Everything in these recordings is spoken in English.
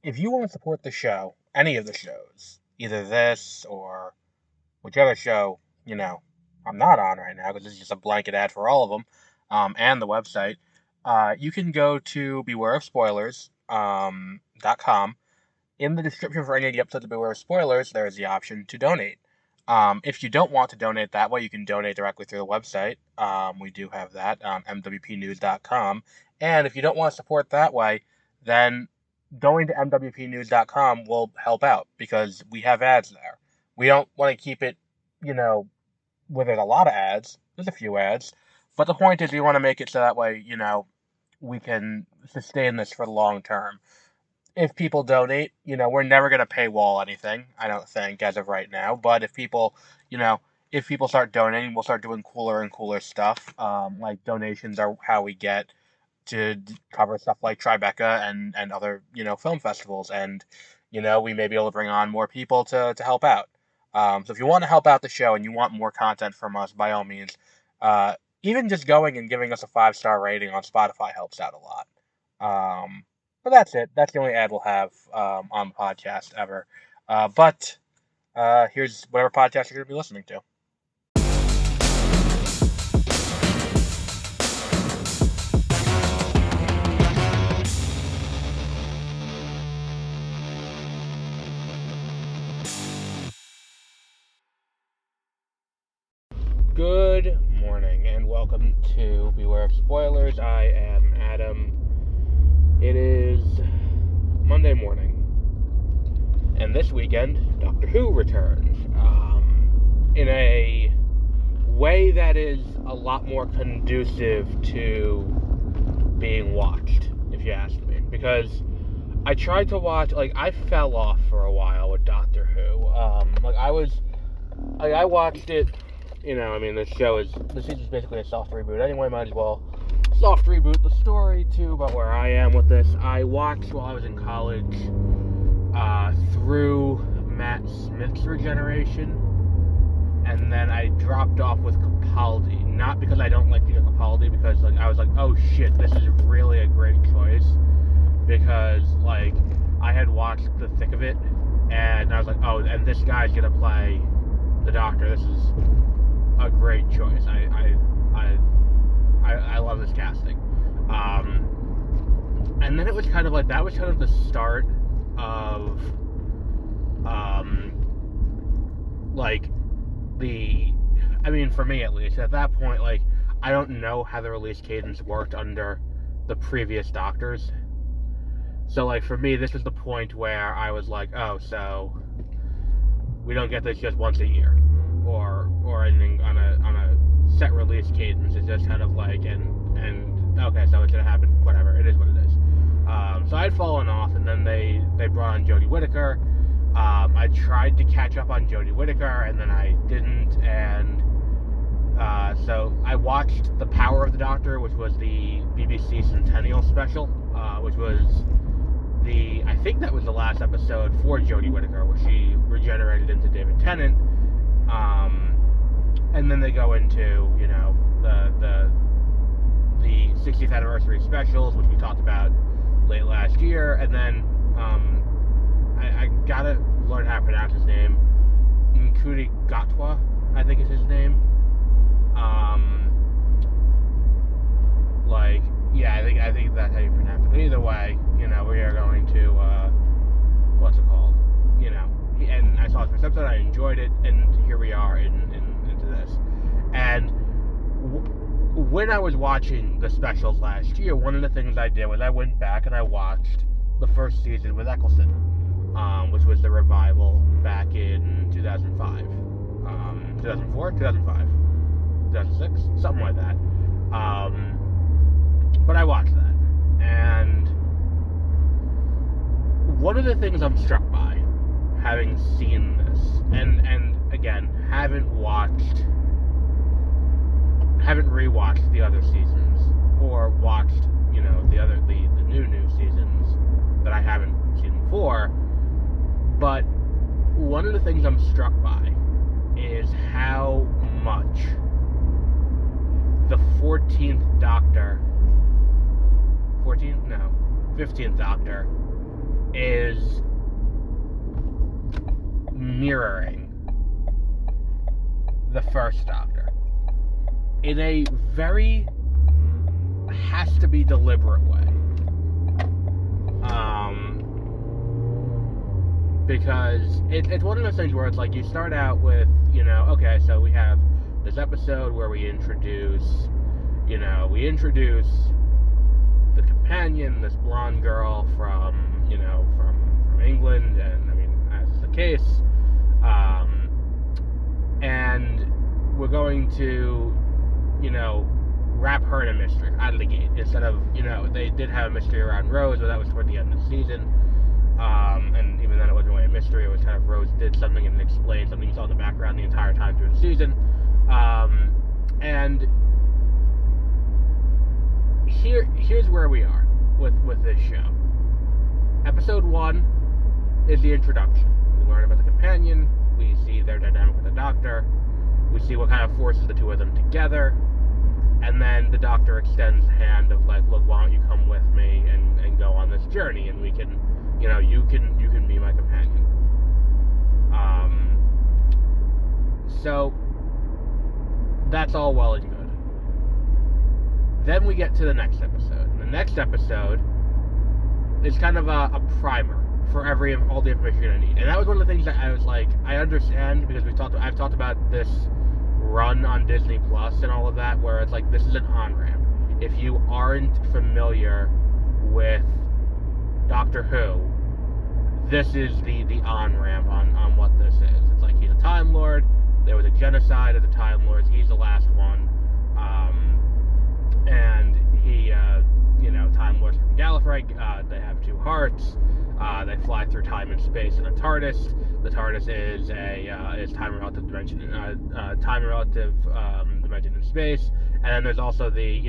if you want to support the show, any of the shows, either this or whichever show, I'm not on right now because this is just a blanket ad for all of them, and the website, you can go to bewareofspoilers.com. In the description for any of the episodes of Beware of Spoilers, there is the option to donate. If you don't want to donate that way, you can donate directly through the website. We do have that, mwpnews.com. And if you don't want to support that way, then going to mwpnews.com will help out because we have ads there. We don't want to keep it, where there's a lot of ads. There's a few ads. But the point is we want to make it so that way, we can sustain this for the long term. If people donate, we're never going to paywall anything, I don't think, as of right now. But if people start donating, we'll start doing cooler and cooler stuff. Like donations are how we get to cover stuff like Tribeca and other, film festivals. And, we may be able to bring on more people to help out. So if you want to help out the show and you want more content from us, by all means, even just going and giving us a 5-star rating on Spotify helps out a lot. But that's it. That's the only ad we'll have on the podcast ever. But here's whatever podcast you're going to be listening to. Good morning, and welcome to Beware of Spoilers. I am Adam. It is Monday morning, and this weekend, Doctor Who returns, in a way that is a lot more conducive to being watched, if you ask me, because I tried to watch, I fell off for a while with Doctor Who. I watched it, the season's basically a soft reboot anyway, might as well soft reboot the story, too, about where I am with this. I watched while I was in college, through Matt Smith's Regeneration, and then I dropped off with Capaldi, not because I don't like Peter Capaldi, because, I was like, oh shit, this is really a great choice, because, I had watched the thick of it, and I was like, oh, and this guy's gonna play the Doctor, this is a great choice. I love this casting. And then it was kind of that was kind of the start of, for me at least, at that point, I don't know how the release cadence worked under the previous Doctors. So, for me, this was the point where I was like, oh, so we don't get this just once a year, or anything on a set release cadence. It's just kind of and okay, so it's gonna happen. Whatever, it is what it is. So I'd fallen off, and then they brought on Jodie Whittaker. I tried to catch up on Jodie Whittaker, and then I didn't. And so I watched The Power of the Doctor, which was the BBC Centennial special, which was I think that was the last episode for Jodie Whittaker, where she regenerated into David Tennant. And then they go into, the 60th anniversary specials, which we talked about late last year, and then I gotta learn how to pronounce his name. Ncuti Gatwa, I think is his name. I think that's how you pronounce it. But either way, we are going to what's it called? And I saw his first episode, I enjoyed it, and here we are into this. And when I was watching the specials last year, one of the things I did was I went back and I watched the first season with Eccleston, which was the revival back in 2005. 2004? 2005? 2006? Something like that. But I watched that. And one of the things I'm struck by, having seen this, and again, haven't rewatched the other seasons, or watched, the new seasons that I haven't seen before, but one of the things I'm struck by is how much the 14th Doctor, 15th Doctor is mirroring the first Doctor in a very has to be deliberate way. Because it's one of those things where it's like you start out with, okay, so we have this episode where we introduce the companion, this blonde girl from England, and I mean, as is the case, and we're going to, wrap her in a mystery out of the gate, instead of, they did have a mystery around Rose, but that was toward the end of the season, and even then it wasn't really a mystery, it was kind of Rose did something and explained something you saw in the background the entire time through the season, and here's where we are with this show. Episode 1 is the introduction. We learn about the companion, we see their dynamic with the Doctor, we see what kind of forces the two of them together, and then the Doctor extends the hand of like, look, why don't you come with me and go on this journey, and we can, you can be my companion. So that's all well and good. Then we get to the next episode. And the next episode is kind of a primer for all the information you're gonna need. And that was one of the things that I was like, I understand, because I've talked about this run on Disney Plus and all of that, where it's like, this is an on-ramp. If you aren't familiar with Doctor Who, this is the on-ramp on what this is. It's like, he's a Time Lord, there was a genocide of the Time Lords, he's the last one, and he, Time Lords from Gallifrey, they have two hearts, they fly through time and space in a TARDIS. The TARDIS is is time relative dimension, dimension in space, and then there's also the,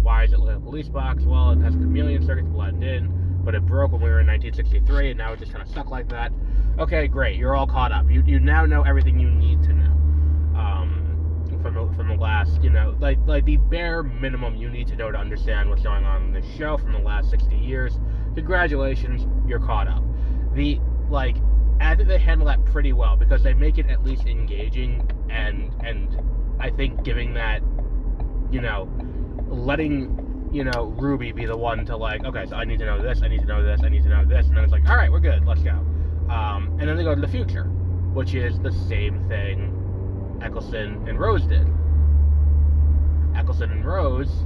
why is it like a police box? Well, it has chameleon circuits blend in, but it broke when we were in 1963, and now it just kind of stuck like that. Okay, great, you're all caught up. You now know everything you need to know. From the last, like the bare minimum you need to know to understand what's going on in this show from the last 60 years. Congratulations, you're caught up. I think they handle that pretty well, because they make it at least engaging, and I think giving that, letting, Ruby be the one to like, okay, so I need to know this, I need to know this, I need to know this, and then it's like, alright, we're good, let's go. And then they go to the future, which is the same thing Eccleston and Rose did. Eccleston and Rose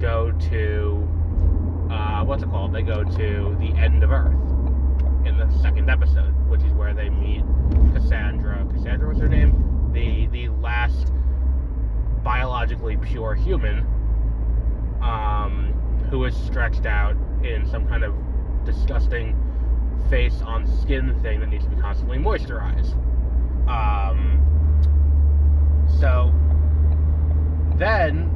go to, they go to the end of Earth in the second episode, which is where they meet Cassandra was her name? The last biologically pure human, who is stretched out in some kind of disgusting face-on-skin thing that needs to be constantly moisturized. So then,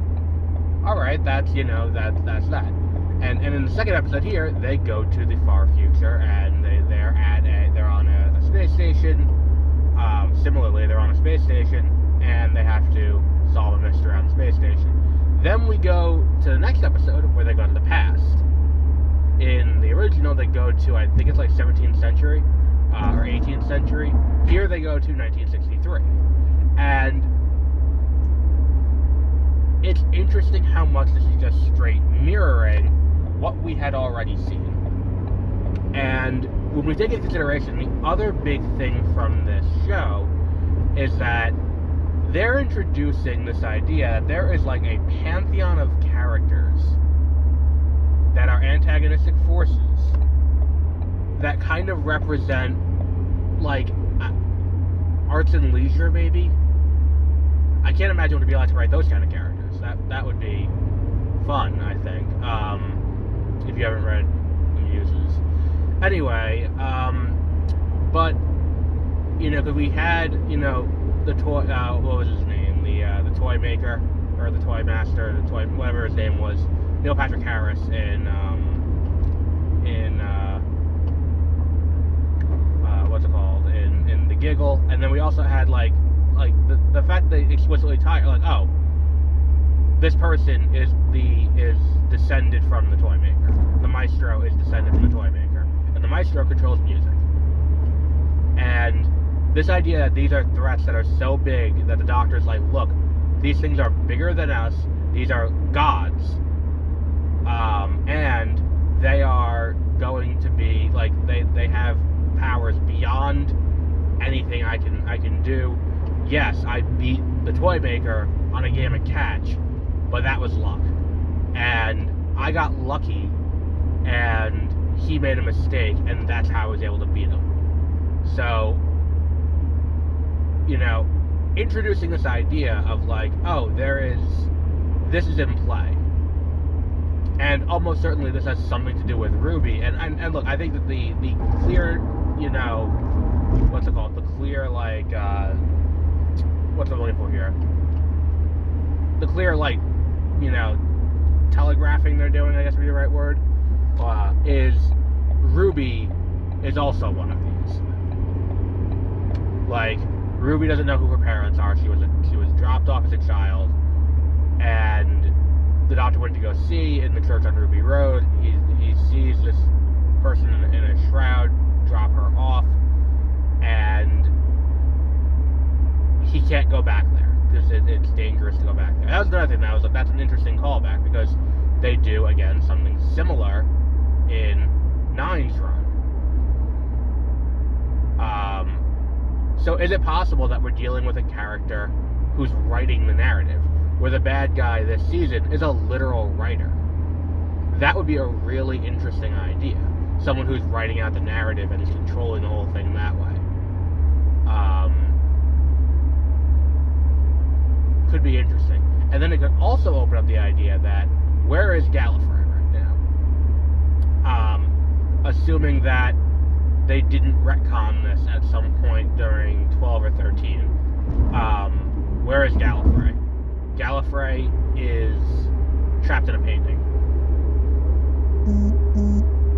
alright, that's that. And in the second episode here, they go to the far future, and they're on a space station. Similarly, they're on a space station, and they have to solve a mystery on the space station. Then we go to the next episode, where they go to the past. In the original, they go to, I think it's like 17th century, or 18th century. Here they go to 1963. And it's interesting how much this is just straight mirroring what we had already seen. And when we take into consideration, the other big thing from this show is that they're introducing this idea that there is like a pantheon of characters that are antagonistic forces that kind of represent like arts and leisure, maybe. I can't imagine what it'd be like to write those kind of characters. That would be fun, I think, if you haven't read The Muses. Anyway, but, because we had, the toy, what was his name? The toy maker, or the toy master, whatever his name was, Neil Patrick Harris in what's it called? In The Giggle. And then we also had, like the fact that they explicitly tie, like, oh, this person is descended from the toy maker. The maestro is descended from the toy maker. And Maestro controls music. And this idea that these are threats that are so big that the Doctor's like, look, these things are bigger than us. These are gods. And they are going to be, like, they have powers beyond anything I can do. Yes, I beat the toy maker on a game of catch, but that was luck. And I got lucky, and he made a mistake, and that's how I was able to beat him. So, introducing this idea of like, oh, this is in play. And almost certainly this has something to do with Ruby. And look, I think that the clear, what's it called? The clear, like, what's I'm looking for here? The clear, like, telegraphing they're doing, I guess would be the right word, is Ruby is also one of these. Like, Ruby doesn't know who her parents are. She was dropped off as a child, and the Doctor went to go see in the church on Ruby Road. He sees this person in a shroud drop her off, and he can't go back there because it's dangerous to go back there. That was another thing that was like, that's an interesting callback, because they do, again, something similar in Nine's run. So is it possible that we're dealing with a character who's writing the narrative, where the bad guy this season is a literal writer? That would be a really interesting idea. Someone who's writing out the narrative and is controlling the whole thing that way. Could be interesting. And then it could also open up the idea that, where is Gallifrey right now? Assuming that they didn't retcon this at some point during 12 or 13. Where is Gallifrey? Gallifrey is trapped in a painting.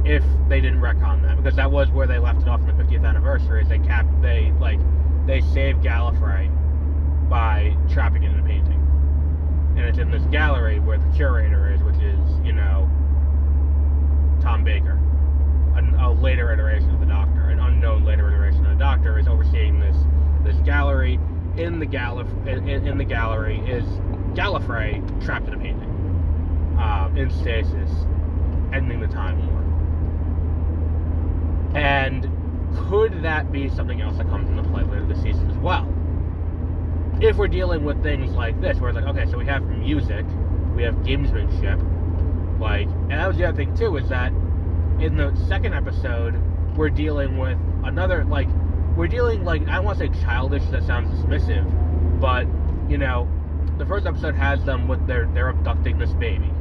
If they didn't retcon that, because that was where they left it off in the 50th anniversary. Is they saved Gallifrey by trapping it in a painting, and it's in this gallery where the curator is, which is Tom Baker, a later iteration of the Doctor, an unknown later iteration of the Doctor, is overseeing this gallery. In the gallery is Gallifrey trapped in a painting, in stasis, ending the Time War. And could that be something else that comes into play later this season as well? If we're dealing with things like this, where it's like, okay, so we have music, we have gamesmanship, like, and that was the other thing too, is that in the second episode, we're dealing with another, like, I don't want to say childish, that sounds dismissive, but, the first episode has them with they're abducting this baby.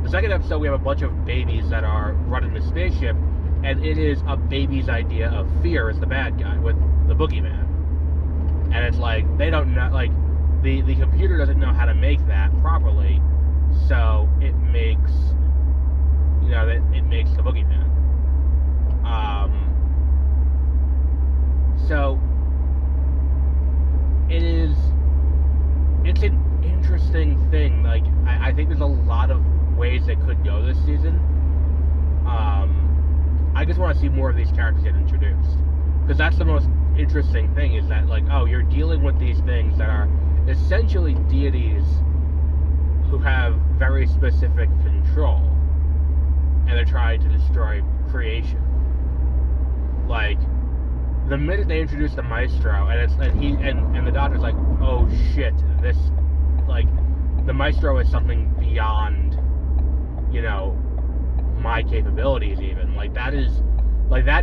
The second episode, we have a bunch of babies that are running the spaceship, and it is a baby's idea of fear as the bad guy, with the boogeyman. And it's like, they don't know, like, the computer doesn't know how to make that properly, so it makes, it makes the boogeyman. So, it's an interesting thing. Like, I think there's a lot of ways they could go this season. I just want to see more of these characters get introduced, because that's the most interesting thing, is that, like, oh, you're dealing with these things that are essentially deities who have very specific control, and they're trying to destroy creation. Like, the minute they introduce the Maestro, and the Doctor's like, oh shit, this, like, the Maestro is something beyond, my capabilities even. Like, that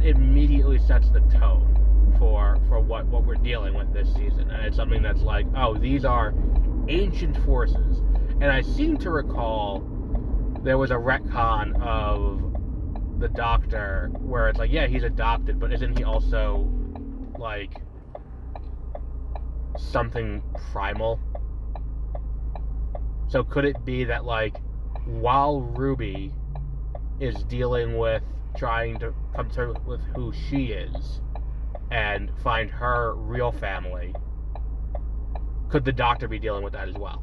immediately sets the tone for what we're dealing with this season. And it's something that's like, oh, these are ancient forces. And I seem to recall there was a retcon of the Doctor where it's like, yeah, he's adopted, but isn't he also, like, something primal? So could it be that, like, while Ruby is dealing with trying to come to terms with who she is and find her real family, could the Doctor be dealing with that as well?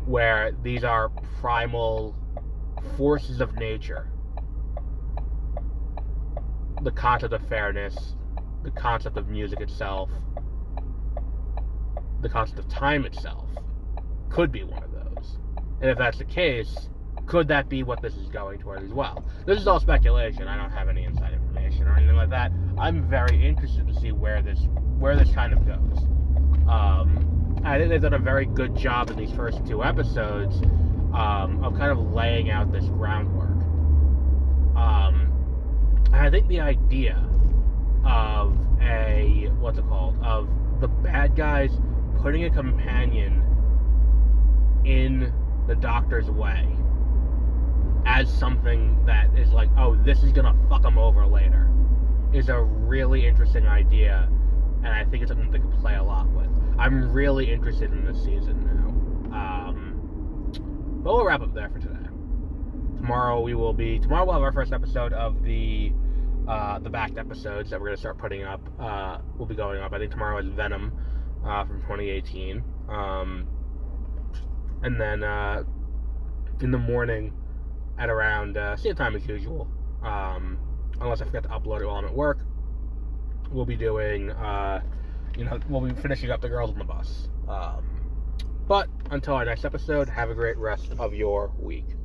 Where these are primal forces of nature the concept of fairness, the concept of music itself, the concept of time itself could be one of those. And if that's the case, could that be what this is going toward as well? This is all speculation. I don't have any inside information or anything like that. I'm very interested to see where this kind of goes. I think they've done a very good job in these first 2 episodes of kind of laying out this groundwork. And I think the idea of of the bad guys putting a companion in the Doctor's way as something that is like, oh, this is gonna fuck them over later, is a really interesting idea, and I think it's something they could play a lot with. I'm really interested in this season now. But we'll wrap up there for today. Tomorrow we'll have our first episode of the backed episodes that we're going to start putting up. Will be going up. I think tomorrow is Venom from 2018. And then in the morning at around same time as usual, unless I forget to upload it while I'm at work, we'll be doing, we'll be finishing up The Girls on the Bus. But until our next episode, have a great rest of your week.